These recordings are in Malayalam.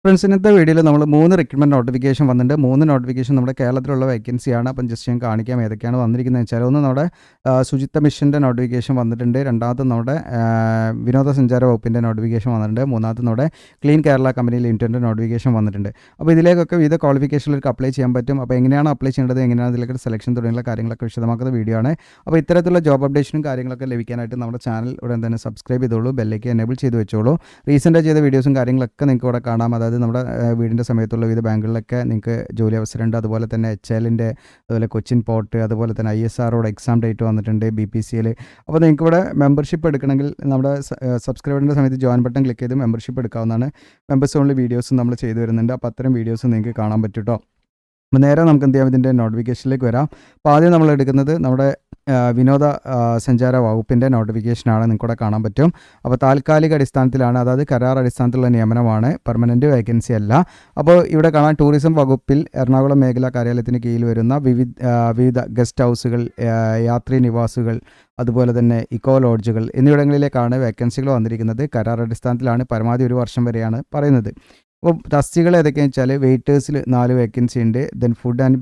ഫ്രണ്ട്സ്, ഇന്നത്തെ വീഡിയോയിൽ നമ്മൾ 3 റിക്രൂട്ട്മെൻറ്റ് നോട്ടിഫിക്കേഷൻ വന്നിട്ടുണ്ട്. 3 നോട്ടിഫിക്കേഷൻ നമ്മുടെ കേരളത്തിലുള്ള വേക്കൻസിയാണ്. അപ്പം ജസ്റ്റ് ഞാൻ കാണിക്കാം ഏതൊക്കെയാണ് വന്നിരിക്കുന്നതെന്ന് വെച്ചാൽ, ഒന്ന് നമ്മുടെ ശുചിത്വ മിഷൻ്റെ നോട്ടിഫിക്കേഷൻ വന്നിട്ടുണ്ട്. രണ്ടാമത്തെ നമ്മുടെ വിനോദസഞ്ചാര വകുപ്പിൻ്റെ നോട്ടിഫിക്കേഷൻ വന്നിട്ടുണ്ട്. മൂന്നാമത്തെ നമ്മുടെ ക്ലീൻ കേരള കമ്പനി ലിമിറ്റഡിൻ്റെ നോട്ടിഫിക്കേഷൻ വന്നിട്ടുണ്ട്. അപ്പോൾ ഇതിലേക്കൊക്കെ വിവിധ ക്വാളിഫിക്കേഷനിലേക്ക് അപ്ലൈ ചെയ്യാൻ പറ്റും. അപ്പോൾ എങ്ങനെയാണ് അപ്ലൈ ചെയ്യേണ്ടത്, എങ്ങനെയാണ് ഇതിലേക്ക് സെലക്ഷൻ തുടങ്ങിയുള്ള കാര്യങ്ങളൊക്കെ വിശദമാക്കുന്ന വീഡിയോ ആണ്. അപ്പോൾ ഇത്തരത്തിലുള്ള ജോബ് അപ്ഡേഷനും കാര്യങ്ങളൊക്കെ ലഭിക്കാനായിട്ട് നമ്മുടെ ചാനൽ ഉടൻ തന്നെ സബ്സ്ക്രൈബ് ചെയ്തോളൂ, ബെല്ലേക്ക് എനേബിൾ ചെയ്ത് വെച്ചോളൂ. റീസെൻ്റായി ചെയ്ത വീഡിയോസും കാര്യങ്ങളൊക്കെ നിങ്ങൾക്ക് ഇവിടെ കാണാം. അതായത് നമ്മുടെ വീടിൻ്റെ സമയത്തുള്ള വിവിധ ബാങ്കുകളിലൊക്കെ നിങ്ങൾക്ക് ജോലി അവസരമുണ്ട്. അതുപോലെ തന്നെ HL-ൻ്റെ, അതുപോലെ കൊച്ചിൻ പോർട്ട്, അതുപോലെ തന്നെ ISROയുടെ എക്സാം ഡേറ്റ് വന്നിട്ടുണ്ട്, BPCL. അപ്പോൾ നിങ്ങൾക്ക് ഇവിടെ മെമ്പർഷിപ്പ് എടുക്കണമെങ്കിൽ നമ്മുടെ സബ്സ്ക്രൈബറിൻ്റെ സമയത്ത് ജോയിൻ ബട്ടൺ ക്ലിക്ക് ചെയ്ത് മെമ്പർഷിപ്പ് എടുക്കാവുന്നതാണ്. മെമ്പേഴ്സ് ഓൺലി വീഡിയോസും നമ്മൾ ചെയ്തു വരുന്നുണ്ട്. അപ്പോൾ അത്തരം വീഡിയോസ് നിങ്ങൾക്ക് കാണാൻ പറ്റും കേട്ടോ. അപ്പോൾ നേരെ നമുക്ക് എന്ത് ചെയ്യാം, ഇതിൻ്റെ നോട്ടിഫിക്കേഷനിലേക്ക് വരാം. അപ്പോൾ ആദ്യം നമ്മൾ എടുക്കുന്നത് നമ്മുടെ വിനോദ സഞ്ചാര വകുപ്പിൻ്റെ നോട്ടിഫിക്കേഷനാണ്. നിങ്ങൾക്കിവിടെ കാണാൻ പറ്റും. അപ്പോൾ താൽക്കാലിക അടിസ്ഥാനത്തിലാണ്, അതായത് കരാർ അടിസ്ഥാനത്തിലുള്ള നിയമനമാണ്, പെർമനൻറ്റ് വേക്കൻസി അല്ല. അപ്പോൾ ഇവിടെ കാണാൻ ടൂറിസം വകുപ്പിൽ എറണാകുളം മേഖലാ കാര്യാലയത്തിന് കീഴിൽ വരുന്ന വിവിധ ഗസ്റ്റ് ഹൗസുകൾ, യാത്രീ നിവാസുകൾ, അതുപോലെ തന്നെ ഇക്കോ ലോഡ്ജുകൾ എന്നിവിടങ്ങളിലേക്കാണ് വേക്കൻസികൾ വന്നിരിക്കുന്നത്. കരാർ അടിസ്ഥാനത്തിലാണ്, പരമാവധി 1 വർഷം വരെയാണ് പറയുന്നത്. അപ്പോൾ തസ്തികൾ ഏതൊക്കെയാണെന്ന് വെച്ചാൽ, വെയിറ്റേഴ്സിൽ 4 വേക്കൻസി ഉണ്ട്. ദെൻ ഫുഡ് ആൻഡ്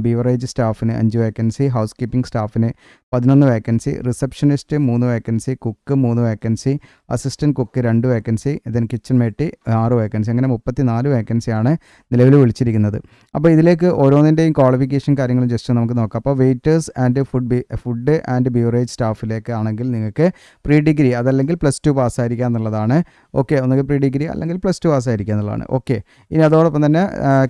ബീവറേജ് സ്റ്റാഫിന് 5 വേക്കൻസി, ഹൗസ് കീപ്പിംഗ് സ്റ്റാഫിന് 11 vacancy, receptionist 3 vacancy, cook 3 vacancy, assistant cook 2 vacancy, then kitchen mate 6 vacancy. അങ്ങനെ 34 വേക്കൻസിയാണ് നിലവിൽ വിളിച്ചിരിക്കുന്നത്. അപ്പോൾ ഇതിലേക്ക് ഓരോന്നിൻ്റെയും ക്വാളിഫിക്കേഷൻ കാര്യങ്ങളും ജസ്റ്റ് നമുക്ക് നോക്കാം. അപ്പോൾ waiters and food and beverage സ്റ്റാഫിലേക്ക് ആണെങ്കിൽ നിങ്ങൾക്ക് പ്രീ ഡിഗ്രി അതല്ലെങ്കിൽ +2 പാസ്സായിരിക്കുക എന്നുള്ളതാണ്. ഓക്കെ, ഒന്നുകിൽ പ്രീ ഡിഗ്രി അല്ലെങ്കിൽ +2 പാസ്സായിരിക്കുക എന്നുള്ളതാണ്. ഓക്കെ, ഇനി അതോടൊപ്പം തന്നെ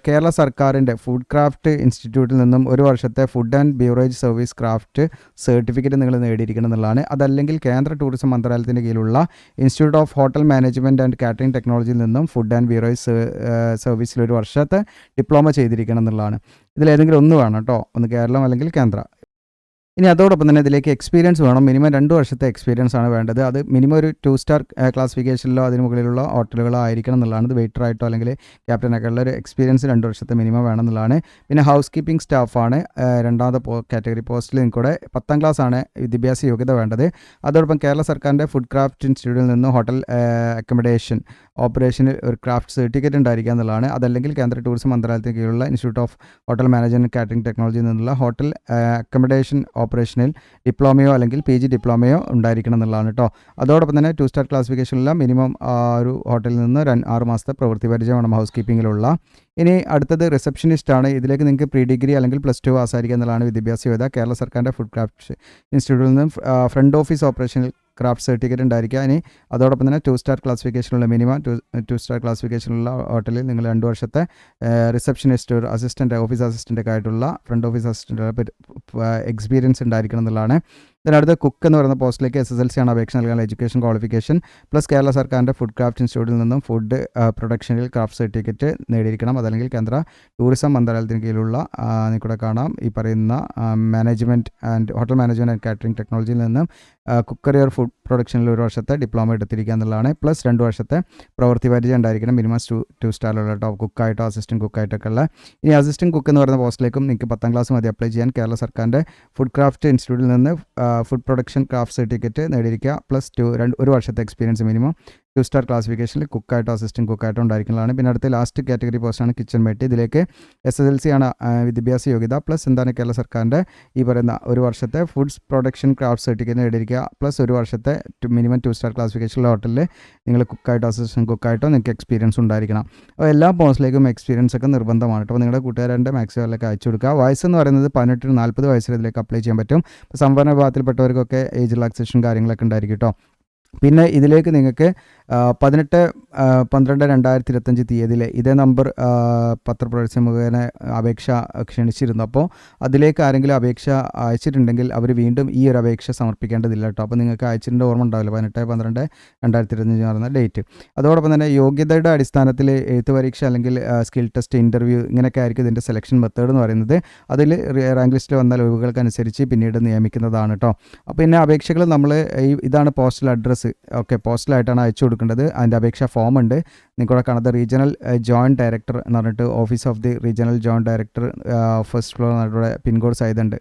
കേരള സർക്കാരിൻ്റെ ഫുഡ് ക്രാഫ്റ്റ് ഇൻസ്റ്റിറ്റ്യൂട്ടിൽ നിന്നും 1 വർഷത്തെ food and beverage service craft certificate നിങ്ങൾ നേടിയിരിക്കണം എന്നുള്ളതാണ്. അതല്ലെങ്കിൽ കേന്ദ്ര ടൂറിസം മന്ത്രാലയത്തിൻ്റെ കീഴിലുള്ള institute of hotel management and catering ടെക്നോളജിയിൽ നിന്നും ഫുഡ് ആൻഡ് ബീവറേജ് സർവീസിൽ 1 വർഷത്തെ ഡിപ്ലോമ ചെയ്തിരിക്കണം എന്നുള്ളതാണ്. ഇതിലേതെങ്കിലും ഒന്ന് വേണം കേട്ടോ, ഒന്ന് കേരളം അല്ലെങ്കിൽ കേന്ദ്ര. ഇനി അതോടൊപ്പം തന്നെ ഇതിലേക്ക് എക്സ്പീരിയൻസ് വേണം. മിനിമം 2 വർഷത്തെ എക്സ്പീരിയൻസ് ആണ് വേണ്ടത്. അത് മിനിമം ഒരു 2 സ്റ്റാർ ക്ലാസിഫിക്കേഷനിലോ അതിന് മുകളിലുള്ള ഹോട്ടലുകളോ ആയിരിക്കണം എന്നുള്ളതാണ്. ഇത് വെയിറ്ററായിട്ടോ അല്ലെങ്കിൽ ക്യാപ്റ്റനൊക്കെ ഉള്ള ഒരു എക്സ്പീരിയൻസ് 2 വർഷത്തെ മിനിമം വേണം എന്നുള്ളതാണ്. പിന്നെ ഹൗസ് കീപ്പിംഗ് സ്റ്റാഫാണ് രണ്ടാമത്തെ കാറ്റഗറി പോസ്റ്റിൽ. നിങ്ങൾക്കൂടെ 10ാം ക്ലാസ് ആണ് വിദ്യാഭ്യാസ യോഗ്യത വേണ്ടത്. അതോടൊപ്പം കേരള സർക്കാരിൻ്റെ ഫുഡ് ക്രാഫ്റ്റ് ഇൻസ്റ്റിറ്റ്യൂട്ടിൽ നിന്ന് ഹോട്ടൽ അക്കോമഡേഷൻ ഓപ്പറേഷനിൽ ഒരു ക്രാഫ്റ്റ് സർട്ടിഫിക്കറ്റ് ഉണ്ടായിരിക്കുക എന്നുള്ളതാണ്. അതല്ലെങ്കിൽ കേന്ദ്ര ടൂറിസം മന്ത്രാലയത്തിന് കീഴിലുള്ള institute of hotel management catering ടെക്നോളജിയിൽ നിന്നുള്ള ഹോട്ടൽ അക്കോമഡേഷൻ ഓപ്പറേഷനിൽ ഡിപ്ലോമയോ അല്ലെങ്കിൽ PG ഡിപ്ലോമയോ ഉണ്ടായിരിക്കണം എന്നുള്ളതാണ് കേട്ടോ. അതോടൊപ്പം തന്നെ 2 സ്റ്റാർ ക്ലാസിഫിക്കേഷനിലുള്ള മിനിമം ഒരു ഹോട്ടലിൽ നിന്ന് 6 മാസത്തെ പ്രവൃത്തി പരിചയമാണ് ഹൗസ് കീപ്പിങ്ങിലുള്ള. ഇനി അടുത്തത് റിസപ്ഷനിസ്റ്റ് ആണ്. ഇതിലേക്ക് നിങ്ങൾക്ക് പ്രീ ഡിഗ്രി അല്ലെങ്കിൽ +2 പാസ്സായിരിക്കുക എന്നുള്ളതാണ് വിദ്യാഭ്യാസ യോഗ്യത. കേരള സർക്കാരിൻ്റെ ഫുഡ് ക്രാഫ്റ്റ് ഇൻസ്റ്റിറ്റ്യൂട്ടിൽ നിന്നും ഫ്രണ്ട് ഓഫീസ് ഓപ്പറേഷനിൽ ക്രാഫ്റ്റ് സർട്ടിഫിക്കറ്റ് ഉണ്ടായിരിക്കുക. ഇനി അതോടൊപ്പം തന്നെ 2 സ്റ്റാർ ക്ലാസിഫിക്കേഷനുള്ള മിനിമം 2 സ്റ്റാർ ക്ലാസിഫിക്കേഷനുള്ള ഹോട്ടലിൽ നിങ്ങൾ 2 വർഷത്തെ റിസപ്ഷനിസ്റ്റ്, ഒരു അസിസ്റ്റൻ്റ്, ഓഫീസ് അസിസ്റ്റൻ്റ് ഒക്കെ ആയിട്ടുള്ള ഫ്രണ്ട് ഓഫീസ് അസിസ്റ്റൻ്റ് എക്സ്പീരിയൻസ് ഉണ്ടായിരിക്കണം എന്നുള്ളതാണ്. ഇതിനടുത്ത് കുക്ക് എന്ന് പറയുന്ന പോസ്റ്റിലേക്ക് SSLC ആണ് അപേക്ഷ നൽകാനുള്ള എഡ്യൂക്കേഷൻ ക്വാളിഫിക്കേഷൻ. പ്ലസ് കേരള സർക്കാരിൻ്റെ ഫുഡ് ക്രാഫ്റ്റ് ഇൻസ്റ്റിറ്റ്യൂട്ടിൽ നിന്നും ഫുഡ് പ്രൊഡക്ഷനിൽ ക്രാഫ്റ്റ് സർട്ടിഫിക്കറ്റ് നേടിയിരിക്കണം. അതല്ലെങ്കിൽ കേന്ദ്ര ടൂറിസം മന്ത്രാലയത്തിന് കീഴിലുള്ള നിങ്ങൾക്കൂടെ കാണാം ഈ പറയുന്ന management and hotel management and catering ടെക്നോളജിയിൽ നിന്നും കുക്കറിയർ ഫുഡ് പ്രൊഡക്ഷനിൽ 1 വർഷത്തെ ഡിപ്ലോമ എടുത്തിരിക്കുക എന്നുള്ളതാണ്. പ്ലസ് 2 വർഷത്തെ പ്രവൃത്തി പരിചയം ഉണ്ടായിരിക്കണം. മിനിമം 2 സ്റ്റാറിലുള്ള ടോപ്പ് കുക്കായിട്ടോ അസിസ്റ്റൻറ്റ് കുക്കായിട്ടൊക്കെ ഉള്ള. ഇനി അസിസ്റ്റൻറ്റ് കുക്ക് എന്ന് പറയുന്ന പോസ്റ്റിലേക്കും നിങ്ങൾക്ക് 10ാം ക്ലാസ് മതി അപ്ലൈ ചെയ്യാൻ. കേരള സർക്കാരിൻ്റെ ഫുഡ് ക്രാഫ്റ്റ് ഇൻസ്റ്റിറ്റ്യൂട്ടിൽ നിന്ന് ഫുഡ് പ്രൊഡക്ഷൻ ക്രാഫ്റ്റ് സർട്ടിഫിക്കറ്റ് നേടിയിരിക്കുക. പ്ലസ് 1 വർഷത്തെ എക്സ്പീരിയൻസ് മിനിമം 2 സ്റ്റാർ ക്ലാസിഫിക്കേഷനിൽ കുക്കായിട്ടോ അസിസ്റ്റൻറ്റ് കുക്കായിട്ടോ ഉണ്ടായിരിക്കുന്നതാണ്. പിന്നെ അടുത്ത ലാസ്റ്റ് കാറ്റഗറി പോസ്റ്റാണ് കിച്ചൺ മേറ്റ്. ഇതിലേക്ക് SSLC ആണ് വിദ്യാഭ്യാസ യോഗ്യത. പ്ലസ് എന്താണ് കേരള സർക്കാരിൻ്റെ ഈ പറയുന്ന 1 വർഷത്തെ ഫുഡ്സ് പ്രൊഡക്ഷൻ ക്രാഫ്റ്റ് സർട്ടിഫിക്കറ്റ് നേടിയിരിക്കുക. പ്ലസ് 1 വർഷത്തെ മിനിമം 2 സ്റ്റാർ ക്ലാസിഫിക്കേഷനിലെ ഹോട്ടലിൽ നിങ്ങൾ കുക്കായിട്ടോ അസിസ്റ്റൻറ്റ് കുക്കായിട്ടോ നിങ്ങൾക്ക് എക്സ്പീരിയൻസ് ഉണ്ടായിരിക്കണം. അപ്പോൾ എല്ലാ പോസ്റ്റിലേക്കും എക്സ്പീരിയൻസ് ഒക്കെ നിർബന്ധമാണ്. അപ്പോൾ നിങ്ങളുടെ കൂട്ടുകാരുടെ മാക്സിമം അയച്ചു കൊടുക്കുക. വയസ്സ് എന്ന് പറയുന്നത് 18-40 വയസ്സിൽ ഇതിലേക്ക് അപ്ലൈ ചെയ്യാൻ പറ്റും. അപ്പോൾ സംവരണ വിഭാഗത്തിൽപ്പെട്ടവർക്കൊക്കെ ഏജ് റിലാക്സേഷൻ കാര്യങ്ങളൊക്കെ ഉണ്ടായിരിക്കും കേട്ടോ. പിന്നെ ഇതിലേക്ക് നിങ്ങൾക്ക് 18/12/2025 തീയതിയിൽ ഇതേ നമ്പർ പത്രപ്രവർത്തന മുഖേന അപേക്ഷ ക്ഷണിച്ചിരുന്നു. അപ്പോൾ അതിലേക്ക് ആരെങ്കിലും അപേക്ഷ അയച്ചിട്ടുണ്ടെങ്കിൽ അവർ വീണ്ടും ഈ ഒരു അപേക്ഷ സമർപ്പിക്കേണ്ടതില്ല കേട്ടോ. അപ്പോൾ നിങ്ങൾക്ക് അയച്ചിട്ടുണ്ട് ഓർമ്മ ഉണ്ടാവില്ല, 18/12/2025 പറയുന്ന ഡേറ്റ്. അതോടൊപ്പം തന്നെ യോഗ്യതയുടെ അടിസ്ഥാനത്തിൽ എഴുത്ത് പരീക്ഷ അല്ലെങ്കിൽ സ്കിൽ ടെസ്റ്റ്, ഇൻ്റർവ്യൂ ഇങ്ങനെയൊക്കെ ആയിരിക്കും ഇതിൻ്റെ സെലക്ഷൻ മെത്തേഡ് എന്ന് പറയുന്നത്. അതിൽ റാങ്ക് ലിസ്റ്റിൽ വന്നാൽ ഒഴിവുകൾക്കനുസരിച്ച് പിന്നീട് നിയമിക്കുന്നതാണ് കേട്ടോ. അപ്പോൾ പിന്നെ അപേക്ഷകൾ നമ്മൾ ഇതാണ് പോസ്റ്റൽ അഡ്രസ്സ്. ഓക്കെ, പോസ്റ്റലായിട്ടാണ് അയച്ചു കൊടുക്കേണ്ടത്. അതിൻ്റെ അപേക്ഷാ ഫോം ഉണ്ട്. നിങ്ങൾക്കിവിടെ കാണുന്നത് റീജിയണൽ ജോയിൻറ്റ് ഡയറക്ടർ എന്ന് പറഞ്ഞിട്ട് office of the regional joint director first floor എന്ന് പറഞ്ഞിട്ട് പിൻകോഡ് സൈതുണ്ട്.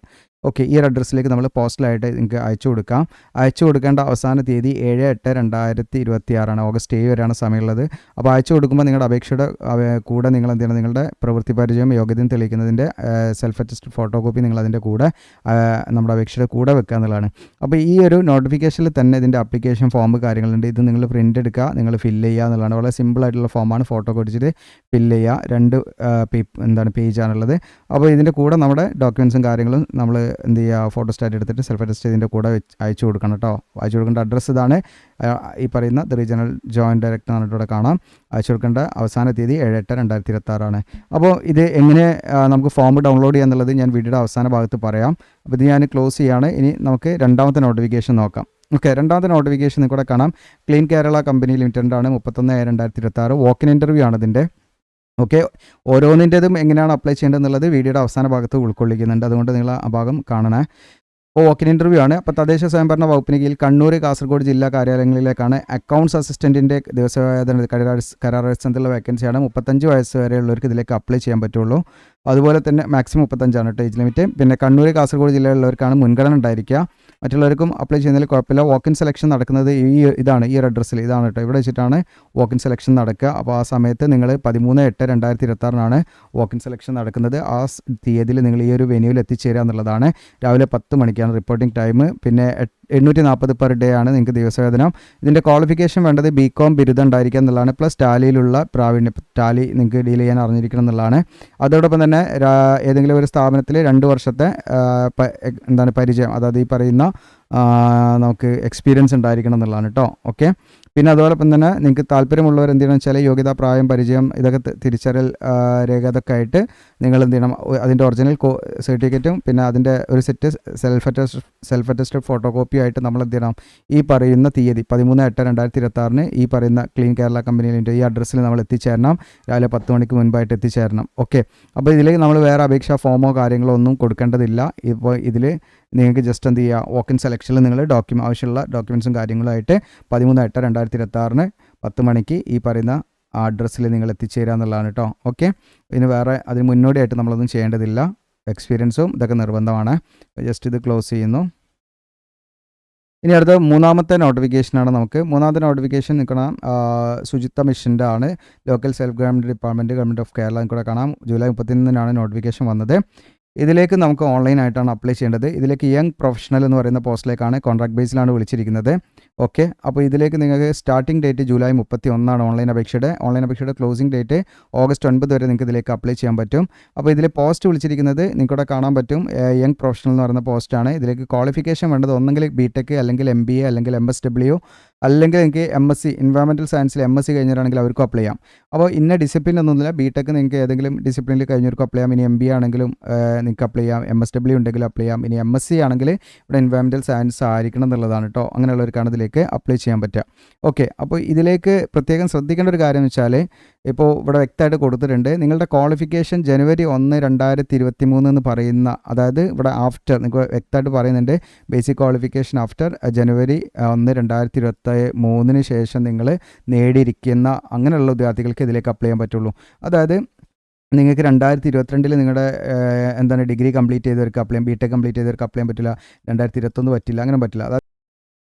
ഓക്കെ, ഈ ഒരു അഡ്രസ്സിലേക്ക് നമ്മൾ പോസ്റ്റലായിട്ട് നിങ്ങൾക്ക് അയച്ചു കൊടുക്കാം. അയച്ചു കൊടുക്കേണ്ട അവസാന തീയതി 7/8/2026 ഓഗസ്റ്റ് 7 വരെയാണ് സമയമുള്ളത്. അപ്പോൾ അയച്ചു കൊടുക്കുമ്പോൾ നിങ്ങളുടെ അപേക്ഷയുടെ കൂടെ നിങ്ങൾ എന്ത് ചെയ്യണം, നിങ്ങളുടെ പ്രവൃത്തി പരിചയം യോഗ്യതയും തെളിയിക്കുന്നതിൻ്റെ സെൽഫ് അറ്റസ്റ്റ് ഫോട്ടോ കോപ്പി നിങ്ങൾ അതിൻ്റെ കൂടെ നമ്മുടെ അപേക്ഷയുടെ കൂടെ വെക്കുക എന്നുള്ളതാണ്. അപ്പോൾ ഈ ഒരു നോട്ടിഫിക്കേഷനിൽ തന്നെ ഇതിൻ്റെ ആപ്ലിക്കേഷൻ ഫോം കാര്യങ്ങളുണ്ട്. ഇത് നിങ്ങൾ പ്രിൻ്റ് എടുക്കുക, നിങ്ങൾ ഫില്ല് ചെയ്യുക എന്നുള്ളതാണ്. വളരെ സിമ്പിളായിട്ടുള്ള ഫോമാണ്. ഫോട്ടോ കൊടുത്തിട്ട് ഫില്ല് ചെയ്യുക. പേജാണുള്ളത്. അപ്പോൾ ഇതിൻ്റെ കൂടെ നമ്മുടെ ഡോക്യുമെൻറ്റ്സും കാര്യങ്ങളും നമ്മൾ എന്ത് ചെയ്യുക, ഫോട്ടോ സ്റ്റാറ്റ് എടുത്തിട്ട് സെൽഫ് അറ്റസ്റ്റ് ഇതിൻ്റെ കൂടെ അയച്ചു കൊടുക്കണം കേട്ടോ. അയച്ചു കൊടുക്കേണ്ട അഡ്രസ്സ് ഇതാണ്. ഈ പറയുന്ന ദ റീജിയണൽ ജോയിൻറ്റ് ഡയറക്ടർ എന്ന് പറഞ്ഞിട്ട് കാണാം. അയച്ചു കൊടുക്കേണ്ട അവസാന തീയതി 7/8/2026. അപ്പോൾ ഇത് എങ്ങനെ നമുക്ക് ഫോം ഡൗൺലോഡ് ചെയ്യുക എന്നുള്ളത് ഞാൻ വീഡിയോയുടെ അവസാന ഭാഗത്ത് പറയാം. അപ്പോൾ ഇത് ഞാൻ ക്ലോസ് ചെയ്യുകയാണ്. ഇനി നമുക്ക് രണ്ടാമത്തെ നോട്ടിഫിക്കേഷൻ നോക്കാം. ഓക്കെ, രണ്ടാമത്തെ നോട്ടിഫിക്കേഷൻ കൂടെ കാണാം. ക്ലീൻ കേരള കമ്പനി ലിമിറ്റഡാണ്. 31/7/2026 വോക്കിൻ ഇൻ്റർവ്യൂ ആണ് ഇതിൻ്റെ. ഓക്കെ, ഓരോന്നിൻ്റെതും എങ്ങനെയാണ് അപ്ലൈ ചെയ്യേണ്ടതെന്നുള്ളത് വീഡിയോയുടെ അവസാന ഭാഗത്ത് ഉൾക്കൊള്ളിക്കുന്നുണ്ട്. അതുകൊണ്ട് നിങ്ങൾ ആ ഭാഗം കാണണേ. അപ്പോൾ വോക്കിൻ ഇൻ്റർവ്യൂ ആണ്. അപ്പോൾ തദ്ദേശ സ്വയംഭരണ വകുപ്പിന് കീഴിൽ കണ്ണൂർ, കാസർഗോഡ് ജില്ലാ കാര്യാലയങ്ങളിലേക്കാണ് അക്കൗണ്ട്സ് അസിസ്റ്റൻറ്റിൻ്റെ ദിവസവേതന കരാറടിസ്ഥാനത്തിലുള്ള വേക്കൻസിയാണ്. 35 വയസ്സ് വരെയുള്ളവർക്ക് ഇതിലേക്ക് അപ്ലൈ ചെയ്യാൻ പറ്റുള്ളൂ. അതുപോലെ തന്നെ മാക്സിമം 35 കേട്ടോ ഏജ് ലിമിറ്റ്. പിന്നെ കണ്ണൂർ, കാസർഗോഡ് ജില്ലയിലുള്ളവർക്കാണ് മുൻഗണന ഉണ്ടായിരിക്കുക. മറ്റുള്ളവർക്കും അപ്ലൈ ചെയ്യുന്നതിൽ കുഴപ്പമില്ല. വോക്കിൻ സെലക്ഷൻ നടക്കുന്നത് ഈ ഒരു അഡ്രസ്സിൽ ഇതാണ് കേട്ടോ. ഇവിടെ വെച്ചിട്ടാണ് വോക്കിൻ സെലക്ഷൻ നടക്കുക. അപ്പോൾ ആ സമയത്ത് നിങ്ങൾ 13/8/2026 വോക്കിൻ സെലക്ഷൻ നടക്കുന്നത്. ആ തീയതിയിൽ നിങ്ങൾ ഈ ഒരു വെന്യൂവിൽ എത്തിച്ചേരുക എന്നുള്ളതാണ്. രാവിലെ 10 മണിക്കാണ് റിപ്പോർട്ടിംഗ് ടൈം. പിന്നെ 840 പെർ ഡേ ആണ് നിങ്ങൾക്ക് ദിവസവേതനം. ഇതിൻ്റെ ക്വാളിഫിക്കേഷൻ വേണ്ടത് BCom ബിരുദം ഉണ്ടായിരിക്കുക എന്നുള്ളതാണ്. പ്ലസ് ടാലിയിലുള്ള പ്രാവീണ്യം, ടാലി നിങ്ങൾക്ക് ഡീൽ ചെയ്യാൻ അറിഞ്ഞിരിക്കണം എന്നുള്ളതാണ്. അതോടൊപ്പം തന്നെ ഏതെങ്കിലും ഒരു സ്ഥാപനത്തിൽ 2 വർഷത്തെ പരിചയം, അതായത് ഈ പറയുന്ന നമുക്ക് എക്സ്പീരിയൻസ് ഉണ്ടായിരിക്കണം എന്നുള്ളതാണ് കേട്ടോ. ഓക്കെ, പിന്നെ അതോടൊപ്പം തന്നെ നിങ്ങൾക്ക് താല്പര്യമുള്ളവർ എന്ത് ചെയ്യണം വെച്ചാൽ യോഗ്യത, പ്രായം, പരിചയം ഇതൊക്കെ തിരിച്ചറിയൽ രേഖ ഇതൊക്കെ ആയിട്ട് നിങ്ങൾ എന്ത് ചെയ്യണം, അതിൻ്റെ ഒറിജിനൽ സർട്ടിഫിക്കറ്റും പിന്നെ അതിൻ്റെ ഒരു set self attested photo copy ആയിട്ട് നമ്മൾ എന്ത് ചെയ്യണം, ഈ പറയുന്ന തീയതി 13/8/2026 ഈ പറയുന്ന ക്ലീൻ കേരള കമ്പനിയിലെ ഈ അഡ്രസ്സിൽ നമ്മൾ എത്തിച്ചേരണം. രാവിലെ 10 മണിക്ക് മുൻപായിട്ട് എത്തിച്ചേരണം. ഓക്കെ, അപ്പോൾ ഇതിലേക്ക് നമ്മൾ വേറെ അപേക്ഷാ ഫോമോ കാര്യങ്ങളോ ഒന്നും കൊടുക്കേണ്ടതില്ല. ഇപ്പോൾ ഇതിൽ നിങ്ങൾക്ക് ജസ്റ്റ് എന്ത് ചെയ്യുക, വോക്കിൻ സെലക്ഷനിൽ നിങ്ങൾ ആവശ്യമുള്ള ഡോക്യുമെൻറ്റ്സും കാര്യങ്ങളുമായിട്ട് 13/8/2026 10 മണിക്ക് ഈ പറയുന്ന അഡ്രസ്സിൽ നിങ്ങൾ എത്തിച്ചേരുക എന്നുള്ളതാണ് കേട്ടോ. ഓക്കെ, ഇനി വേറെ അതിന് മുന്നോടിയായിട്ട് നമ്മളൊന്നും ചെയ്യേണ്ടതില്ല. എക്സ്പീരിയൻസും ഇതൊക്കെ നിർബന്ധമാണ്. ജസ്റ്റ് ഇത് ക്ലോസ് ചെയ്യുന്നു. ഇനി അടുത്ത മൂന്നാമത്തെ നോട്ടിഫിക്കേഷനാണ്. മൂന്നാമത്തെ നോട്ടിഫിക്കേഷൻ നിൽക്കണം ശുചിത്വ മിഷൻ്റെ ആണ്. Local self government department, government of Kerala കൂടെ കാണാം. ജൂലൈ 31 നോട്ടിഫിക്കേഷൻ വന്നത്. ഇതിലേക്ക് നമുക്ക് ഓൺലൈനായിട്ടാണ് അപ്ലൈ ചെയ്യേണ്ടത്. ഇതിലേക്ക് യങ് പ്രൊഫഷണൽ എന്ന് പറയുന്ന പോസ്റ്റിലേക്കാണ്. കോൺട്രാക്ട് ബേസിലാണ് വിളിച്ചിരിക്കുന്നത്. ഓക്കെ, അപ്പോൾ ഇതിലേക്ക് നിങ്ങൾക്ക് സ്റ്റാർട്ടിംഗ് ഡേറ്റ് ജൂലൈ 31 ഓൺലൈൻ അപേക്ഷയുടെ ക്ലോസിംഗ് ഡേറ്റ് ഓഗസ്റ്റ് 9 വരെ നിങ്ങൾക്ക് ഇതിലേക്ക് അപ്ലൈ ചെയ്യാൻ പറ്റും. അപ്പോൾ ഇതിൽ പോസ്റ്റ് വിളിച്ചിരിക്കുന്നത് നിങ്ങൾക്കിവിടെ കാണാൻ പറ്റും. യങ് പ്രൊഫഷണൽ എന്ന് പറയുന്ന പോസ്റ്റാണ്. ഇതിലേക്ക് ക്വാളിഫിക്കേഷൻ വേണ്ടത് ഒന്നെങ്കിൽ BTech അല്ലെങ്കിൽ MBA അല്ലെങ്കിൽ MSW അല്ലെങ്കിൽ എനിക്ക് MSc എൻവയോൺമെൻറ്റൽ സയൻസിൽ MSc കഴിഞ്ഞവരാണെങ്കിൽ അവർക്കും അപ്ലൈ ചെയ്യാം. അപ്പോൾ ഇന്ന ഡിസിപ്ലിൻ ഒന്നുമില്ല. BTech നിങ്ങൾക്ക് ഏതെങ്കിലും ഡിസിപ്ലിനിൽ കഴിഞ്ഞവർക്ക് അപ്ലൈ ചെയ്യാം. ഇനി MBA ആണെങ്കിലും നിങ്ങൾക്ക് അപ്ലൈ ചെയ്യാം. MSW ഉണ്ടെങ്കിൽ അപ്ലൈ ചെയ്യാം. ഇനി MSc ആണെങ്കിൽ ഇവിടെ എൻവയോൺമെൻറ്റൽ സയൻസ് ആയിരിക്കണം എന്നുള്ളതാണ് കേട്ടോ. അങ്ങനെയുള്ളവർക്കാണ് ഇതിലേക്ക് അപ്ലൈ ചെയ്യാൻ പറ്റുക. ഓക്കെ, അപ്പോൾ ഇതിലേക്ക് പ്രത്യേകം ശ്രദ്ധിക്കേണ്ട ഒരു കാര്യം എന്ന് വെച്ചാൽ ഇപ്പോൾ ഇവിടെ വ്യക്തമായിട്ട് കൊടുത്തിട്ടുണ്ട്. നിങ്ങളുടെ ക്വാളിഫിക്കേഷൻ ജനുവരി 1, 2023 എന്ന് പറയുന്ന, അതായത് ഇവിടെ ആഫ്റ്റർ നിങ്ങൾക്ക് വ്യക്തമായിട്ട് പറയുന്നുണ്ട്. ബേസിക് ക്വാളിഫിക്കേഷൻ ആഫ്റ്റർ ജനുവരി 1, 2023 ശേഷം നിങ്ങൾ നേടിയിരിക്കുന്ന അങ്ങനെയുള്ള വിദ്യാർത്ഥികൾക്ക് ഇതിലേക്ക് അപ്ലൈ ചെയ്യാൻ പറ്റുള്ളൂ. അതായത് നിങ്ങൾക്ക് 2022 നിങ്ങളുടെ ഡിഗ്രി കംപ്ലീറ്റ് ചെയ്തവർക്ക് അപ്ലൈ ചെയ്യാം. BTech കംപ്ലീറ്റ് ചെയ്തവർക്ക് അപ്ലൈ ചെയ്യാൻ പറ്റില്ല. 2021 പറ്റില്ല, അങ്ങനെ പറ്റില്ല.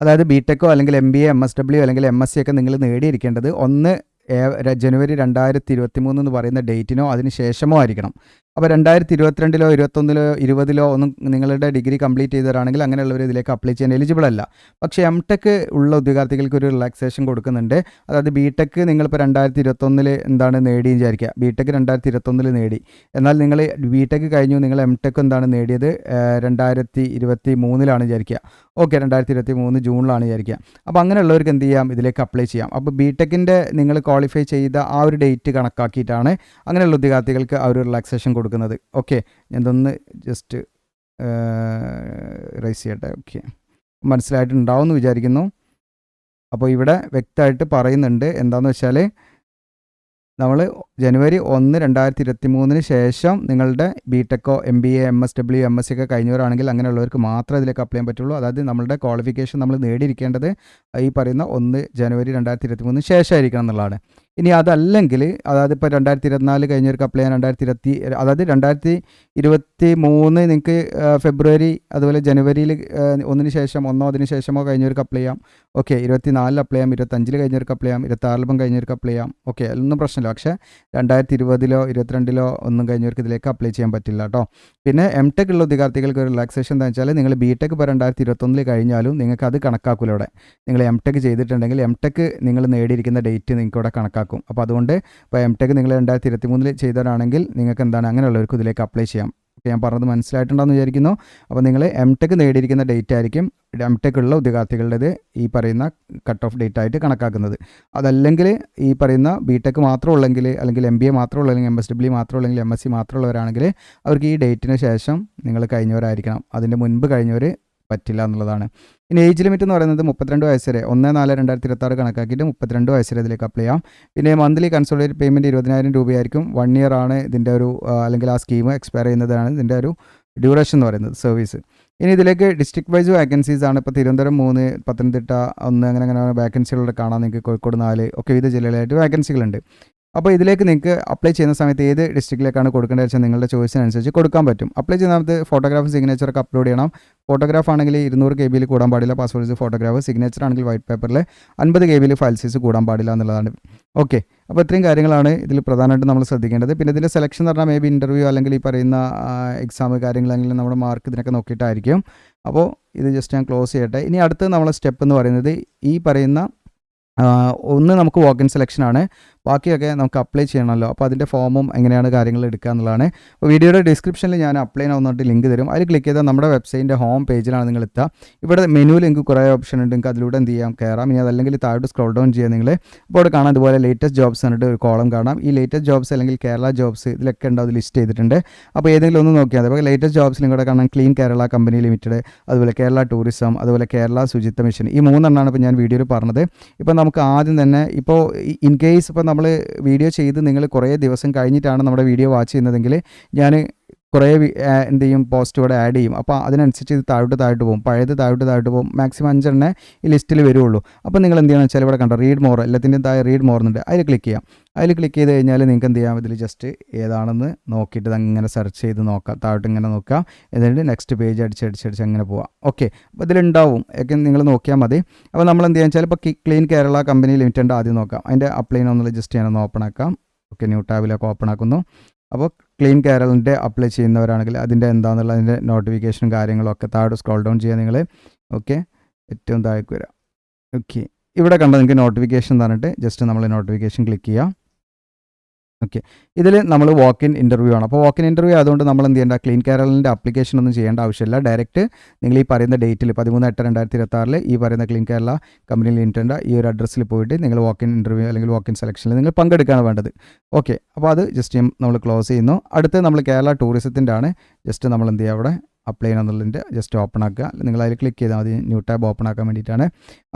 അതായത് BTechോ അല്ലെങ്കിൽ MBA MSW അല്ലെങ്കിൽ MSc ഒക്കെ നിങ്ങൾ നേടിയിരിക്കേണ്ടത് ജനുവരി 2023 എന്ന് പറയുന്ന ഡേറ്റിനോ അതിന് ശേഷമോ ആയിരിക്കണം. അപ്പോൾ 2022 2021 ഒന്നും നിങ്ങളുടെ ഡിഗ്രി കംപ്ലീറ്റ് ചെയ്തവരാണെങ്കിൽ അങ്ങനെയുള്ളവർ ഇതിലേക്ക് അപ്ലൈ ചെയ്യാൻ എലിജിബിൾ അല്ല. പക്ഷേ MTech ഉള്ള ഉദ്യോഗാർത്ഥികൾക്ക് ഒരു റിലാക്സേഷൻ കൊടുക്കുന്നുണ്ട്. അതായത് BTech നിങ്ങളിപ്പോൾ 2021 നേടിയെന്ന് വിചാരിക്കുക. BTech 2021 നേടി. എന്നാൽ നിങ്ങൾ BTech കഴിഞ്ഞു, നിങ്ങൾ MTech നേടിയത് 2023 വിചാരിക്കുക. ഓക്കെ, 2023 ജൂണിലാണ് വിചാരിക്കുക. അപ്പോൾ അങ്ങനെയുള്ളവർക്ക് എന്ത് ചെയ്യാം, ഇതിലേക്ക് അപ്ലൈ ചെയ്യാം. അപ്പോൾ BTechൻ്റെ നിങ്ങൾ ക്വാളിഫൈ ചെയ്ത ആ ഒരു ഡേറ്റ് കണക്കാക്കിയിട്ടാണ് അങ്ങനെയുള്ള ഉദ്യോഗാർത്ഥികൾക്ക് ആ ഒരു റിലാക്സേഷൻ കൊടുക്കുന്നത്. ഓക്കെ, ഇതൊന്ന് ജസ്റ്റ് റൈസ് ചെയ്യട്ടെ. ഓക്കെ, മനസ്സിലായിട്ടുണ്ടാവും എന്ന് വിചാരിക്കുന്നു. അപ്പോൾ ഇവിടെ വ്യക്തമായിട്ട് പറയുന്നുണ്ട് എന്താണെന്ന് വെച്ചാൽ നമ്മൾ ജനുവരി 1, 2023 ശേഷം നിങ്ങളുടെ BTechോ MBA MSW MSc ഒക്കെ കഴിഞ്ഞവരാണെങ്കിൽ അങ്ങനെയുള്ളവർക്ക് മാത്രമേ ഇതിലേക്ക് അപ്ലൈ ചെയ്യാൻ പറ്റുള്ളൂ. അതായത് നമ്മളുടെ ക്വാളിഫിക്കേഷൻ നമ്മൾ നേടിയിരിക്കേണ്ടത് ഈ പറയുന്ന 1 ജനുവരി 2023 ശേഷമായിരിക്കണം എന്നുള്ളതാണ്. ഇനി അതല്ലെങ്കിൽ അതായത് ഇപ്പോൾ 2024 കഴിഞ്ഞവർക്ക് അപ്ലൈ ചെയ്യാൻ 2023 നിങ്ങൾക്ക് ഫെബ്രുവരി അതുപോലെ ജനുവരിയിൽ ഒന്നിന് ശേഷം അതിന് ശേഷമോ കഴിഞ്ഞവർക്ക് അപ്ലൈ ചെയ്യാം. ഓക്കെ, 24 അപ്ലൈ ചെയ്യാം, 25 കഴിഞ്ഞവർക്ക് അപ്ലൈ ചെയ്യാം, 26 കഴിഞ്ഞവർക്ക് അപ്ലൈ ചെയ്യാം. ഓക്കെ, ഒന്നും പ്രശ്നമില്ല. പക്ഷേ 2020 22 ഒന്നും കഴിഞ്ഞവർക്ക് ഇതിലേക്ക് അപ്ലൈ ചെയ്യാൻ പറ്റില്ല കേട്ടോ. പിന്നെ എംടെക് ഉള്ള ഉദ്യോഗാർത്ഥികൾക്ക് ഒരു റിലാക്സേഷൻ എന്താ വെച്ചാൽ നിങ്ങൾ ബിടെക് ഇപ്പോൾ 2021 കഴിഞ്ഞാലും നിങ്ങൾക്ക് അത് കണക്കാക്കില്ല. ഇവിടെ നിങ്ങൾ എംടെക് ചെയ്തിട്ടുണ്ടെങ്കിൽ എംടെക് നിങ്ങൾ നേടിയിരിക്കുന്ന ഡേറ്റ് നിങ്ങൾക്ക് ഇവിടെ കണക്കാക്കും. അപ്പോൾ അതുകൊണ്ട് ഇപ്പോൾ എംടെക് നിങ്ങൾ 2023 ചെയ്തവരാണെങ്കിൽ നിങ്ങൾക്ക് എന്താണ് അങ്ങനെയുള്ളവർക്ക് ഇതിലേക്ക് അപ്ലൈ ചെയ്യാം. ഓക്കെ, ഞാൻ പറഞ്ഞത് മനസ്സിലായിട്ടുണ്ടെന്ന് വിചാരിക്കുന്നു. അപ്പോൾ നിങ്ങൾ എംടെക് നേടിയിരിക്കുന്ന ഡേറ്റ് ആയിരിക്കും എംടെക് ഉള്ള ഉദ്യോഗാർത്ഥികളുടേത് ഈ പറയുന്ന കട്ട് ഓഫ് ഡേറ്റ് ആയിട്ട് കണക്കാക്കുന്നത്. അതല്ലെങ്കിൽ ഈ പറയുന്ന ബിടെക് മാത്രമുള്ളെങ്കിൽ അല്ലെങ്കിൽ MBA മാത്രമുള്ളെങ്കിൽ MSW മാത്രമുള്ളെങ്കിൽ MSc മാത്രമുള്ളവരാണെങ്കിൽ അവർക്ക് ഈ ഡേറ്റിന് ശേഷം നിങ്ങൾ കഴിഞ്ഞവരായിരിക്കണം. അതിൻ്റെ മുൻപ് കഴിഞ്ഞവർ പറ്റില്ല എന്നുള്ളതാണ്. ഇനി ഏജ് ലിമിറ്റ് എന്ന് പറയുന്നത് 32 വയസ്സ് വരെ 1/4/2026 കണക്കാക്കിയിട്ട് 32 വയസ്സ് വരെ ഇതിലേക്ക് അപ്ലൈ ചെയ്യാം. പിന്നെ മന്ത്ലി കൺസോളിഡേറ്റ് പേയ്മെൻറ്റ് 20,000 രൂപയായിരിക്കും. 1 ഇയർ ആണ് ഇതിൻ്റെ ഒരു അല്ലെങ്കിൽ ആ സ്കീം എക്സ്പയർ ചെയ്യുന്നതാണ് ഇതിൻ്റെ ഒരു ഡ്യൂറേഷൻ എന്ന് പറയുന്നത് സർവീസ്. ഇനി ഇതിലേക്ക് ഡിസ്ട്രിക്ട് വൈസ് വാക്കൻസീസ് ആണ്. ഇപ്പോൾ തിരുവനന്തപുരം 3, പത്തനംതിട്ട 1 അങ്ങനെ വാക്കൻസികളുടെ കാണാൻ നിങ്ങൾക്ക് കോഴിക്കോട് 4 ഒക്കെ വിവിധ ജില്ലകളായിട്ട് വാക്കൻസികളുണ്ട്. അപ്പോൾ ഇതിലേക്ക് നിങ്ങൾക്ക് അപ്ലൈ ചെയ്യുന്ന സമയത്ത് ഏത് ഡിസ്ട്രിക്റ്റിലേക്കാണ് കൊടുക്കേണ്ടത് വെച്ചാൽ നിങ്ങളുടെ ചോയ്സിനനുസരിച്ച് കൊടുക്കാൻ പറ്റും. അപ്ലൈ ചെയ്യുന്ന ഫോട്ടോഗ്രാഫ് സിഗ്നേച്ചറൊക്കെ അപ്ലോഡ് ചെയ്യണം. ഫോട്ടോഗ്രാഫ് ആണെങ്കിൽ 200 KB കൂടാൻ പാടില്ല പാസ്പോർട്ട് സൈസ് ഫോട്ടോഗ്രാഫ്. സിഗ്നേച്ചർ ആണെങ്കിൽ വൈറ്റ് പേപ്പറിൽ 50 KB ഫയൽ സൈസ് കൂടാൻ പാടില്ല എന്നുള്ളതാണ്. ഓക്കെ, അപ്പോൾ ഇത്രയും കാര്യങ്ങളാണ് ഇതിൽ പ്രധാനമായിട്ടും നമ്മൾ ശ്രദ്ധിക്കേണ്ടത്. പിന്നെ ഇതിൻ്റെ സെലക്ഷൻ എന്ന് പറഞ്ഞാൽ മേ ബി ഇൻ്റർവ്യൂ അല്ലെങ്കിൽ ഈ പറയുന്ന എക്സാം കാര്യങ്ങളെങ്കിലും നമ്മുടെ മാർക്ക് ഇതിനൊക്കെ നോക്കിയിട്ടായിരിക്കും. അപ്പോൾ ഇത് ജസ്റ്റ് ഞാൻ ക്ലോസ് ചെയ്യട്ടെ. ഇനി അടുത്ത നമ്മളെ സ്റ്റെപ്പ് എന്ന് പറയുന്നത് ഈ പറയുന്ന ഒന്ന് നമുക്ക് വാക്ക് ഇൻ സെലക്ഷനാണ്. ബാക്കിയൊക്കെ നമുക്ക് അപ്ലൈ ചെയ്യണമല്ലോ. അപ്പോൾ അതിൻ്റെ ഫോമും എങ്ങനെയാണ് കാര്യങ്ങൾ എടുക്കുക എന്നുള്ളതാണ്. അപ്പോൾ വീഡിയോയുടെ ഡിസ്ക്രിപ്ഷനിൽ ഞാൻ അപ്ലൈ ആവുന്നിട്ട് ലിങ്ക് തരും. അതിൽ ക്ലിക്ക് ചെയ്താൽ നമ്മുടെ വെബ്സൈറ്റിൻ്റെ ഹോം പേജിലാണ് നിങ്ങൾ എത്തുക. ഇവിടെ മെനുവിൽ നിങ്ങൾക്ക് കുറേ ഓപ്ഷൻ ഉണ്ട്. നിങ്ങൾക്ക് അതിലൂടെ എന്ത് ചെയ്യാം, കയറാം. ഇനി അതല്ലെങ്കിൽ താഴോട്ട് സ്ക്രോൾ ഡൗൺ ചെയ്യാം നിങ്ങൾ. അപ്പോൾ അവിടെ കാണാം ഇതുപോലെ ലേറ്റസ്റ്റ് ജോബ്സ് എന്നിട്ട് ഒരു കോളം കാണാം. ഈ ലേറ്റസ്റ്റ് ജോബ്സ് അല്ലെങ്കിൽ കേരള ജോബ്സ് ഇതിലൊക്കെ ഉണ്ട്, അത് ലിസ്റ്റ് ചെയ്തിട്ടുണ്ട്. അപ്പോൾ ഏതെങ്കിലും ഒന്ന് നോക്കിയാൽ മതി. അപ്പോൾ ലേറ്റസ്റ്റ് ജോബ്സിലും കൂടെ കാണാം ക്ലീൻ കേരള കമ്പനി ലിമിറ്റഡ്, അതുപോലെ കേരള ടൂറിസം, അതുപോലെ കേരള ശുചിത്വ മിഷൻ. ഈ 3 ഇപ്പോൾ ഞാൻ വീഡിയോയിൽ പറഞ്ഞത്. ഇപ്പോൾ നമുക്ക് ആദ്യം തന്നെ ഇപ്പോൾ ഇൻ കേസ് ഇപ്പോൾ നമ്മൾ വീഡിയോ ചെയ്ത് നിങ്ങൾ കുറേ ദിവസം കഴിഞ്ഞിട്ടാണ് നമ്മുടെ വീഡിയോ വാച്ച് ചെയ്യുന്നതെങ്കിൽ ഞാൻ കുറേ എന്ത് ചെയ്യും, പോസ്റ്റ് ഇവിടെ ആഡ് ചെയ്യും. അപ്പോൾ അതിനനുസരിച്ച് ഇത് താഴോട്ട് പോകും. പഴയത് താഴോട്ട് പോകും. മാക്സിമം 5 ഈ ലിസ്റ്റിൽ വരുള്ളൂ. അപ്പോൾ നിങ്ങൾ എന്ത് ചെയ്യണമെന്ന് വെച്ചാൽ ഇവിടെ കണ്ടോ റീഡ് മോർ, എല്ലാത്തിൻ്റെയും താഴെ റീഡ് മോർ എന്നുണ്ട്. അതിൽ ക്ലിക്ക് ചെയ്യാം. അതിൽ ക്ലിക്ക് ചെയ്ത് കഴിഞ്ഞാൽ നിങ്ങൾക്ക് എന്ത് ചെയ്യാം, ഇതിൽ ജസ്റ്റ് ഏതാണെന്ന് നോക്കിയിട്ട് അങ്ങനെ സെർച്ച് ചെയ്ത് നോക്കാം. താഴോട്ട് ഇങ്ങനെ നോക്കാം. എന്നിട്ട് നെക്സ്റ്റ് പേജ് അടിച്ച് അങ്ങനെ പോവാം. ഓക്കെ, അപ്പോൾ ഇതിലുണ്ടാവും ഒക്കെ നിങ്ങൾ നോക്കിയാൽ മതി. അപ്പോൾ നമ്മൾ എന്ത് ചെയ്യാൻ വെച്ചാൽ ഇപ്പോൾ ക്ലീൻ കേരള കമ്പനി ലിമിറ്റഡ് ആദ്യം നോക്കാം. അതിൻ്റെ അപ്ലൈ എന്നുള്ളത് ജസ്റ്റ് ഞാനൊന്ന് ഓപ്പൺ ആക്കാം. ഓക്കെ, ന്യൂ ടാബിലൊക്കെ ഓപ്പൺ ആക്കുന്നു. അപ്പോൾ ക്ലീൻ കേരളിൻ്റെ അപ്ലൈ ചെയ്യുന്നവരാണെങ്കിൽ അതിൻ്റെ എന്താണെന്നുള്ള അതിൻ്റെ നോട്ടിഫിക്കേഷനും കാര്യങ്ങളൊക്കെ താഴെ സ്ക്രോൾ ഡൗൺ ചെയ്യുക നിങ്ങൾ. ഓക്കെ, ഏറ്റവും താഴേക്ക് വരാം. ഓക്കെ, ഇവിടെ കണ്ടോ നിങ്ങൾക്ക് നോട്ടിഫിക്കേഷൻ എന്ന് പറഞ്ഞിട്ട് ജസ്റ്റ് നമ്മൾ നോട്ടിഫിക്കേഷൻ ക്ലിക്ക് ചെയ്യുക. ഓക്കെ, ഇതിൽ നമ്മൾ വാക്ക് ഇൻ ഇൻ്റർവ്യൂ ആണ്. അപ്പോൾ വാക്ക് ഇൻ ഇൻ്റർവ്യൂ ആയതുകൊണ്ട് നമ്മൾ എന്ത് ചെയ്യേണ്ട, ക്ലീൻ കേരളിൻ്റെ അപ്ലിക്കേഷൻ ഒന്നും ചെയ്യേണ്ട ആവശ്യമില്ല. ഡയറക്റ്റ് നിങ്ങൾ ഈ പറയുന്ന ഡേറ്റിൽ 13/8/2026 ഈ പറയുന്ന ക്ലീൻ കേരള കമ്പനി ലിമിറ്റഡ് ഈ ഒരു അഡ്രസ്സിൽ പോയിട്ട് നിങ്ങൾ വാക്ക് ഇൻ ഇൻ്റർവ്യൂ അല്ലെങ്കിൽ വാക്ക് ഇൻ സെലക്ഷനിൽ നിങ്ങൾ പങ്കെടുക്കുകയാണ് വേണ്ടത്. ഓക്കെ, അപ്പോൾ അത് ജസ്റ്റ് നമ്മൾ ക്ലോസ് ചെയ്യുന്നു. അടുത്ത് നമ്മൾ കേരള ടൂറിസത്തിൻ്റെ ആണ്. ജസ്റ്റ് നമ്മൾ എന്ത് ചെയ്യുക, അവിടെ അപ്ലൈ ചെയ്യണമെന്നുള്ളതിൻ്റെ ജസ്റ്റ് ഓപ്പൺ ആക്കുക. നിങ്ങൾ അതിൽ ക്ലിക്ക് ചെയ്താൽ മതി, ന്യൂ ടാബ് ഓപ്പൺ ആക്കാൻ വേണ്ടിയിട്ടാണ്.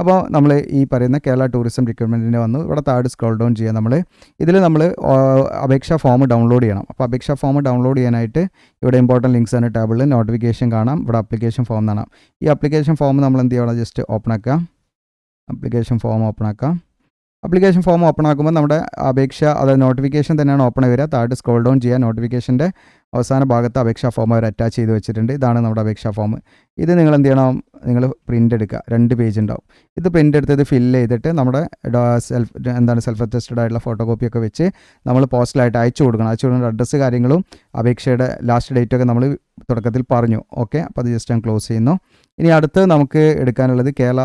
അപ്പോൾ നമ്മൾ ഈ പറയുന്ന കേരള ടൂറിസം റിക്രൂട്ട്മെൻറ്റിൻ്റെ വന്നു. ഇവിടെ താഴെ സ്ക്രോൾ ഡൗൺ ചെയ്യുക. ഇതിൽ നമ്മൾ അപേക്ഷാ ഫോം ഡൗൺലോഡ് ചെയ്യണം. അപ്പോൾ അപേക്ഷാ ഫോം ഡൗൺലോഡ് ചെയ്യാനായിട്ട് ഇവിടെ ഇമ്പോർട്ടൻറ്റ് ലിങ്ക്സ് ആണ് ടാബിളിൽ നോട്ടിഫിക്കേഷൻ കാണാം. ഇവിടെ അപ്ലിക്കേഷൻ ഫോം കാണാം. ഈ അപ്ലിക്കേഷൻ ഫോം നമ്മൾ എന്ത് ചെയ്യണം, ജസ്റ്റ് ഓപ്പൺ ആക്കുക. അപ്ലിക്കേഷൻ ഫോം ഓപ്പൺ ആക്കാം. അപ്ലിക്കേഷൻ ഫോം ഓപ്പൺ ആക്കുമ്പോൾ നമ്മുടെ അപേക്ഷ അതായത് നോട്ടിഫിക്കേഷൻ തന്നെയാണ് ഓപ്പൺ ആയി വരിക. താഴെ സ്ക്രോൾ ഡൗൺ ചെയ്യുക. നോട്ടിഫിക്കേഷൻ്റെ അവസാന ഭാഗത്ത് അപേക്ഷാ ഫോം അവർ അറ്റാച്ച് ചെയ്ത് വെച്ചിട്ടുണ്ട്. ഇതാണ് നമ്മുടെ അപേക്ഷാ ഫോം. ഇത് നിങ്ങൾ എന്ത് ചെയ്യണം, നിങ്ങൾ പ്രിൻ്റ് എടുക്കുക. 2 പേജ് ഉണ്ടാവും. ഇത് പ്രിൻ്റ് എടുത്ത് ഫില്ല് ചെയ്തിട്ട് നമ്മുടെ സെൽഫ് അറ്റസ്റ്റഡ് ആയിട്ടുള്ള ഫോട്ടോ കോപ്പിയൊക്കെ വെച്ച് നമ്മൾ പോസ്റ്റലായിട്ട് അയച്ചു കൊടുക്കുന്ന അഡ്രസ്സ് കാര്യങ്ങളും അപേക്ഷയുടെ ലാസ്റ്റ് ഡേറ്റൊക്കെ നമ്മൾ തുടക്കത്തിൽ പറഞ്ഞു. ഓക്കെ, അപ്പോൾ അത് ജസ്റ്റ് ഞാൻ ക്ലോസ് ചെയ്യുന്നു. ഇനി അടുത്ത് നമുക്ക് എടുക്കാനുള്ളത് കേരള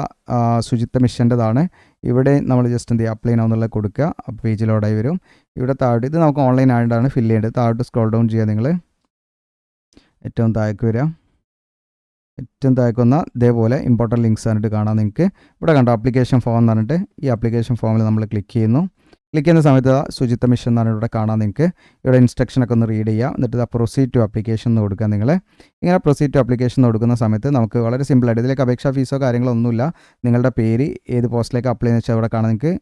ശുചിത്വ മിഷൻ്റെതാണ്. ഇവിടെ നമ്മൾ ജസ്റ്റ് എന്ത് ചെയ്യുക, അപ്ലൈ ആവുന്നുള്ള കൊടുക്കുക. പേജ് ലോഡായി വരും. ഇവിടെ താഴെ ഇത് നമുക്ക് ഓൺലൈൻ ആയിട്ടാണ് ഫില്ല് ചെയ്യേണ്ടത്. താഴോട്ട് സ്ക്രോൾ ഡൗൺ ചെയ്യുക. നിങ്ങൾ ഏറ്റവും താഴേക്ക് വരിക. ഏറ്റവും താഴേക്ക് വന്നാൽ ഇതേപോലെ ഇമ്പോർട്ടൻറ്റ് ലിങ്ക്സ് പറഞ്ഞിട്ട് കാണാം നിങ്ങൾക്ക്. ഇവിടെ കണ്ടോ അപ്ലിക്കേഷൻ ഫോം എന്ന് പറഞ്ഞിട്ട് ഈ അപ്ലിക്കേഷൻ ഫോമിൽ നമ്മൾ ക്ലിക്ക് ചെയ്യുന്നു. ക്ലിക്ക് ചെയ്യുന്ന സമയത്ത് ശുചിത്വ മിഷൻ എന്നാണ് ഇവിടെ കാണാൻ നിങ്ങൾക്ക്. ഇവിടെ ഇൻസ്ട്രക്ഷനൊക്കെ ഒന്ന് റീഡ് ചെയ്യുക. എന്നിട്ട് പ്രൊസീഡ് ടു അപ്ലിക്കേഷൻ എന്ന് കൊടുക്കുക. നിങ്ങൾ ഇങ്ങനെ പ്രൊസീഡ് ടു അപ്ലിക്കേഷൻ കൊടുക്കുന്ന സമയത്ത് നമുക്ക് വളരെ സിമ്പിളായിട്ട് ഇതിലേക്ക് അപേക്ഷാ ഫീസോ കാര്യങ്ങളോ ഒന്നുമില്ല. നിങ്ങളുടെ പേര് ഏത് പോസ്റ്റിലേക്ക് അപ്ലൈ എന്ന് വെച്ചാൽ ഇവിടെ കാണാൻ നിങ്ങൾക്ക്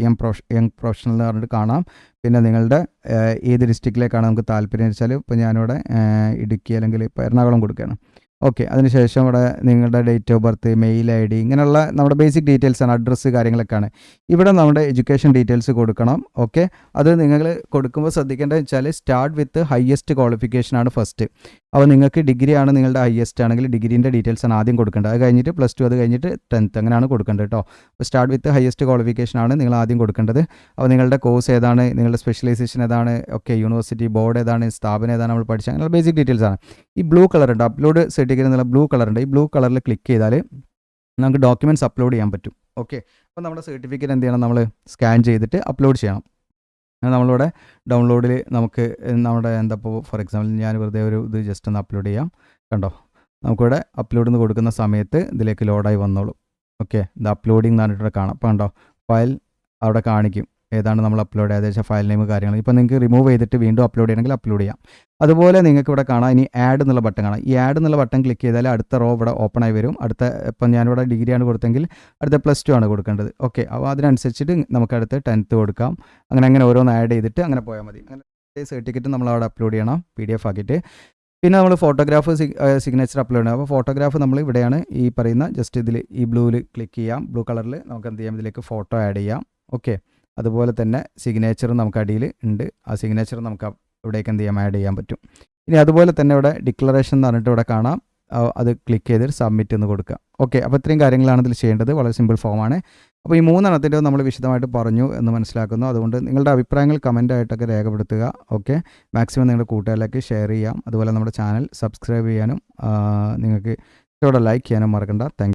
യങ് പ്രൊഫഷണൽ എന്ന് പറഞ്ഞിട്ട് കാണാം. പിന്നെ നിങ്ങളുടെ ഏത് ഡിസ്ട്രിക്റ്റിലേക്കാണ് നമുക്ക് താല്പര്യം വെച്ചാൽ ഇപ്പോൾ ഞാനിവിടെ ഇടുക്കി അല്ലെങ്കിൽ ഇപ്പോൾ എറണാകുളം കൊടുക്കുകയാണ്. ഓക്കെ. അതിനുശേഷം ഇവിടെ നിങ്ങളുടെ date of birth, mail I D ഇങ്ങനെയുള്ള നമ്മുടെ ബേസിക് ഡീറ്റെയിൽസാണ്, അഡ്രസ്സ് കാര്യങ്ങളൊക്കെയാണ്. ഇവിടെ നമ്മുടെ എഡ്യൂക്കേഷൻ ഡീറ്റെയിൽസ് കൊടുക്കണം. ഓക്കെ. അത് നിങ്ങൾ കൊടുക്കുമ്പോൾ ശ്രദ്ധിക്കേണ്ടത് വെച്ചാൽ സ്റ്റാർട്ട് വിത്ത് ഹയസ്റ്റ് ക്വാളിഫിക്കേഷൻ ആണ് ഫസ്റ്റ്. അപ്പോൾ നിങ്ങൾക്ക് ഡിഗ്രിയാണ് നിങ്ങളുടെ ഹയസ്റ്റ് ആണെങ്കിൽ ഡിഗ്രീൻ്റെ ഡീറ്റെയിൽസ് ആണ് ആദ്യം കൊടുക്കേണ്ടത്. അത് കഴിഞ്ഞിട്ട് +2, അത് കഴിഞ്ഞിട്ട് 10th അങ്ങനെയാണ് കൊടുക്കേണ്ടത് കേട്ടോ. അപ്പോൾ സ്റ്റാർട്ട് വിത്ത് ഹയസ്റ്റ് ക്വാളിഫിക്കേഷൻ ആണ് നിങ്ങൾ ആദ്യം കൊടുക്കേണ്ടത്. അപ്പോൾ നിങ്ങളുടെ കോഴ്സ് ഏതാണ്, നിങ്ങളുടെ സ്പെഷ്യലൈസേഷൻ ഏതാണ്, ഓക്കെ, യൂണിവേഴ്സിറ്റി ബോർഡ് ഏതാണ്, സ്ഥാപനം ഏതാണ് നമ്മൾ പഠിച്ചത്, അങ്ങനെയുള്ള ബേസിക് ഡീറ്റെയിൽസ് ആണ്. ഈ ബ്ലൂ കളർ ഉണ്ട്, അപ്ലോഡ് സർട്ടിഫിക്കറ്റ് എന്നുള്ള ബ്ലൂ കളർ ഉണ്ട്. ഈ ബ്ലൂ കളറിൽ ക്ലിക്ക് ചെയ്താൽ നമുക്ക് ഡോക്യുമെൻറ്റ്സ് അപ്ലോഡ് ചെയ്യാൻ പറ്റും. ഓക്കെ. അപ്പോൾ നമ്മുടെ സർട്ടിഫിക്കറ്റ് എന്ത് ചെയ്യണം, നമ്മൾ സ്കാൻ ചെയ്തിട്ട് അപ്ലോഡ് ചെയ്യണം. നമ്മളിവിടെ ഡൗൺലോഡിൽ നമുക്ക് നമ്മുടെ ഇപ്പോൾ ഫോർ എക്സാമ്പിൾ ഞാൻ വെറുതെ ഒരു ഇത് ജസ്റ്റ് ഒന്ന് അപ്ലോഡ് ചെയ്യാം. കണ്ടോ, നമുക്കിവിടെ അപ്ലോഡ് എന്ന് കൊടുക്കുന്ന സമയത്ത് ഇതിലേക്ക് ലോഡായി വന്നോളും. ഓക്കെ. ഇത് അപ്ലോഡിംഗ് എന്ന് പറഞ്ഞിട്ട് കാണാം. അപ്പോൾ കണ്ടോ, ഫയൽ അവിടെ കാണിക്കും ഏതാണ് നമ്മൾ അപ്ലോഡ് ചെയ്ത ഏകദേശം ഫയൽ നെയിം കാര്യങ്ങൾ. ഇപ്പോൾ നിങ്ങൾക്ക് റിമൂവ് ചെയ്തിട്ട് വീണ്ടും അപ്ലോഡ് ചെയ്യണമെങ്കിൽ അപ്ലോഡ് ചെയ്യാം. അതുപോലെ നിങ്ങൾക്ക് ഇവിടെ കാണാം ഇനി ആഡ് എന്നുള്ള ബട്ടൺ കാണാം. ഈ ആഡ് എന്നുള്ള ബട്ടൺ ക്ലിക്ക് ചെയ്താൽ അടുത്ത റോ ഇവിടെ ഓപ്പൺ ആയി വരും. ഇപ്പം ഞാനിവിടെ ഡിഗ്രിയാണ് കൊടുത്തെങ്കിൽ അടുത്ത +2 ആണ് കൊടുക്കേണ്ടത്. ഓക്കെ. അപ്പോൾ അതിനനുസരിച്ചിട്ട് നമുക്ക് അടുത്ത് 10th കൊടുക്കാം. അങ്ങനെ ഓരോന്ന് ആഡ് ചെയ്തിട്ട് അങ്ങനെ പോയാൽ മതി. അങ്ങനെ സർട്ടിഫിക്കറ്റ് നമ്മൾ അവിടെ അപ്ലോഡ് ചെയ്യണം PDF ആക്കിയിട്ട്. പിന്നെ നമ്മൾ ഫോട്ടോഗ്രാഫ് സിഗ്നേച്ചർ അപ്ലോഡ് ചെയ്യണം. അപ്പോൾ ഫോട്ടോഗ്രാഫ് നമ്മൾ ഇവിടെയാണ് ഈ പറയുന്ന ജസ്റ്റ് ഇതിൽ ഈ ബ്ലൂവിൽ ക്ലിക്ക് ചെയ്യാം. ബ്ലൂ കളറിൽ നമുക്ക് എന്ത് ചെയ്യാം, ഇതിലേക്ക് ഫോട്ടോ ആഡ് ചെയ്യാം. ഓക്കെ. അതുപോലെ തന്നെ സിഗ്നേച്ചറും നമുക്ക് അടിയിൽ ഉണ്ട്. ആ സിഗ്നേച്ചർ നമുക്ക് ഇവിടേക്ക് എന്ത് ചെയ്യാം, ആഡ് ചെയ്യാൻ പറ്റും. ഇനി അതുപോലെ തന്നെ ഇവിടെ ഡിക്ലറേഷൻ എന്ന് പറഞ്ഞിട്ട് ഇവിടെ കാണാം. അത് ക്ലിക്ക് ചെയ്തിട്ട് സബ്മിറ്റ് എന്ന് കൊടുക്കുക. ഓക്കെ. അപ്പോൾ ഇത്രയും കാര്യങ്ങളാണ് ഇതിൽ ചെയ്യേണ്ടത്. വളരെ സിമ്പിൾ ഫോമാണ്. അപ്പോൾ ഈ 3 എണ്ണത്തിൻ്റെ നമ്മൾ വിശദമായിട്ട് പറഞ്ഞു എന്ന് മനസ്സിലാക്കുന്നു. അതുകൊണ്ട് നിങ്ങളുടെ അഭിപ്രായങ്ങൾ കമൻ്റായിട്ടൊക്കെ രേഖപ്പെടുത്തുക. ഓക്കെ. മാക്സിമം നിങ്ങളുടെ കൂട്ടുകാരിലേക്ക് ഷെയർ ചെയ്യാം. അതുപോലെ നമ്മുടെ ചാനൽ സബ്സ്ക്രൈബ് ചെയ്യാനും നിങ്ങൾക്ക് ഇഷ്ടത്തോടെ ലൈക്ക് ചെയ്യാനും മറക്കണ്ട. താങ്ക്